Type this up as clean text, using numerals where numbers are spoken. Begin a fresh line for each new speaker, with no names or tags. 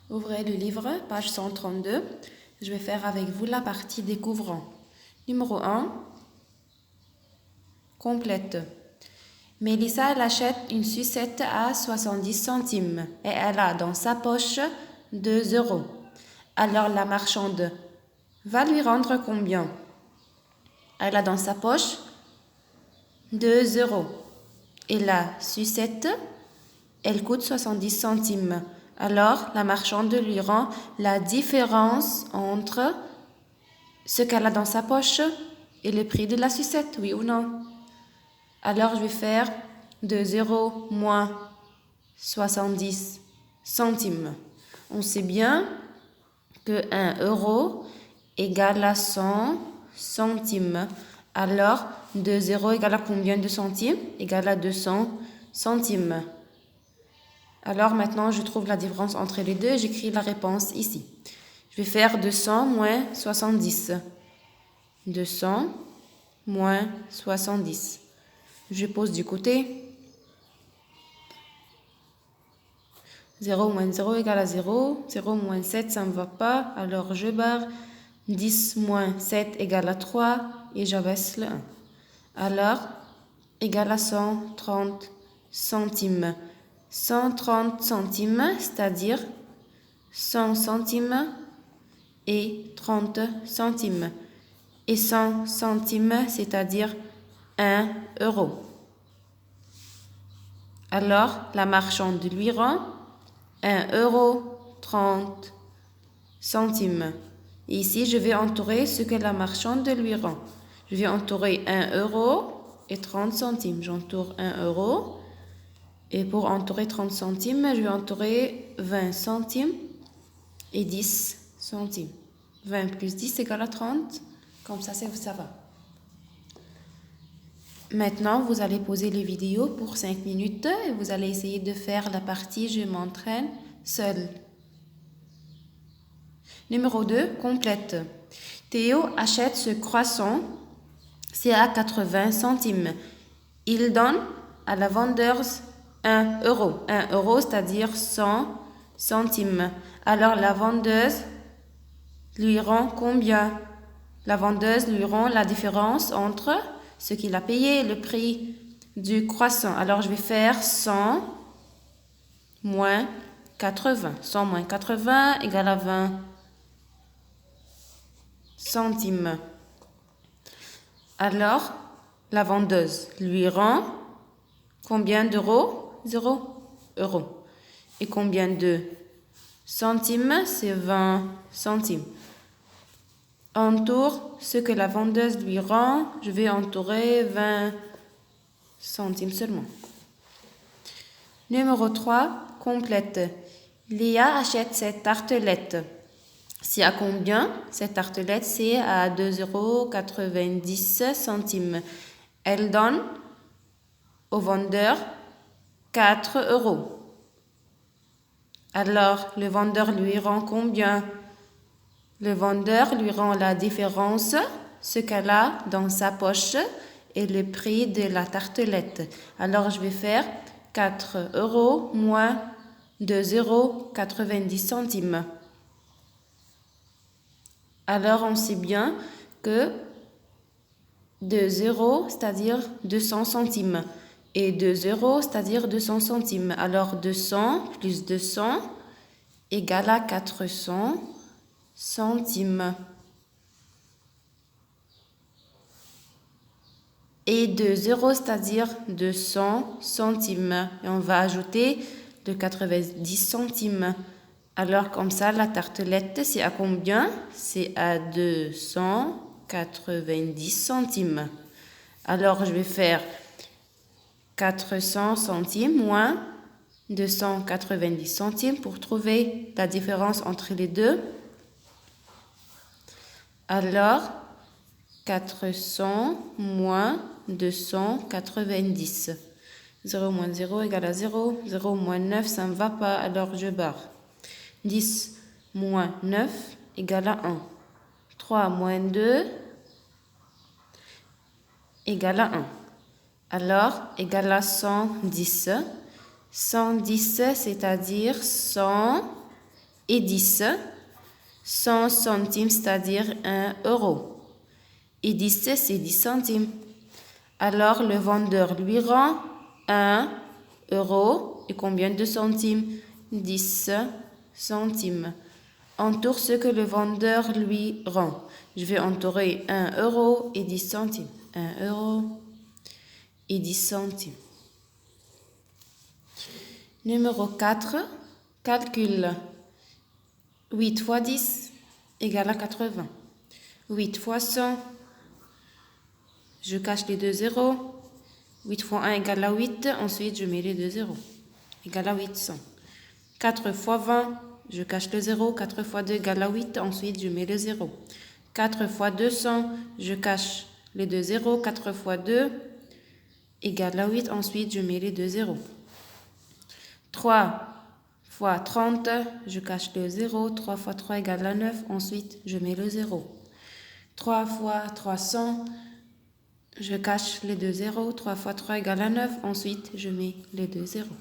Ouvrez le livre, page 132. Je vais faire avec vous la partie découvrant. Numéro 1. Complète. Mélissa, elle achète une sucette à 70 centimes et elle a dans sa poche 2 €. Alors la marchande va lui rendre combien? Elle a dans sa poche 2 €. Et la sucette, elle coûte 70 centimes. Alors, la marchande lui rend la différence entre ce qu'elle a dans sa poche et le prix de la sucette, oui ou non? Alors, je vais faire 2 € moins 70 centimes. On sait bien que 1 € égale à 100 centimes. Alors, 2 € égale à combien de centimes? Égale à 200 centimes. Alors maintenant, je trouve la différence entre les deux. J'écris la réponse ici. Je vais faire 200 moins 70. 200 moins 70. Je pose du côté. 0 moins 0 égale à 0. 0 moins 7, ça ne va pas. Alors je barre. 10 moins 7 égale à 3. Et j'abaisse le 1. Alors, égale à 130 centimes. 130 centimes, c'est-à-dire 100 centimes et 30 centimes. Et 100 centimes, c'est-à-dire 1 €. Alors, la marchande lui rend 1 € 30 centimes. Et ici, je vais entourer ce que la marchande lui rend. Je vais entourer 1 € et 30 centimes. J'entoure 1 €. Et pour entourer 30 centimes, je vais entourer 20 centimes et 10 centimes. 20 plus 10 égale à 30. Comme ça va. Maintenant, vous allez poser les vidéos pour 5 minutes et vous allez essayer de faire la partie « Je m'entraîne seul ». Numéro 2, complète. Théo achète ce croissant, c'est à 80 centimes. Il donne à la vendeuse 1 €. 1 €, c'est-à-dire 100 centimes. Alors, la vendeuse lui rend combien? La vendeuse lui rend la différence entre ce qu'il a payé et le prix du croissant. Alors, je vais faire 100 moins 80. 100 moins 80 égale à 20 centimes. Alors, la vendeuse lui rend combien d'euros? 0 €. Et combien de centimes? C'est 20 centimes. Entoure ce que la vendeuse lui rend. Je vais entourer 20 centimes seulement. Numéro 3, complète. Léa achète cette tartelette. C'est à combien? Cette tartelette, c'est à 2 € 90 centimes. Elle donne au vendeur 4 €. Alors, le vendeur lui rend combien? Le vendeur lui rend la différence, ce qu'elle a dans sa poche et le prix de la tartelette. Alors, je vais faire 4 € moins 2 € 90 centimes. Alors, on sait bien que 2 €, c'est-à-dire 200 centimes. Et 2 €, c'est-à-dire 200 centimes. Alors, 200 plus 200 égale à 400 centimes. Et 2 €, c'est-à-dire 200 centimes. Et on va ajouter de 90 centimes. Alors, comme ça, la tartelette, c'est à combien? C'est à 290 centimes. Alors, je vais faire 400 centimes moins 290 centimes pour trouver la différence entre les deux. Alors, 400 moins 290. 0 moins 0 égale à 0. 0 moins 9, ça ne va pas, alors je barre. 10 moins 9 égale à 1. 3 moins 2 égale à 1. Alors, égale à 110. 110, c'est-à-dire 100 et 10, 100 centimes, c'est-à-dire 1 euro. Et 10, c'est 10 centimes. Alors, le vendeur lui rend 1 euro et combien de centimes? 10 centimes. Entoure ce que le vendeur lui rend. Je vais entourer 1 euro et 10 centimes. 1 euro et 10 centimes. Numéro 4, calcule. 8 fois 10 égale à 80. 8 fois 100, je cache les 2 zéros. 8 fois 1 égale à 8, ensuite je mets les 2 zéros. Égale à 800. 4 fois 20, je cache le 0. 4 fois 2 égale à 8, ensuite je mets le 0. 4 fois 200, je cache les 2 zéros. 4 fois 2 égale à 8, ensuite je mets les 2 zéros. 3 fois 30, je cache le 0. 3 fois 3 égale à 9, ensuite je mets le 0. 3 fois 300, je cache les 2 zéros. 3 fois 3 égale à 9, ensuite je mets les 2 zéros.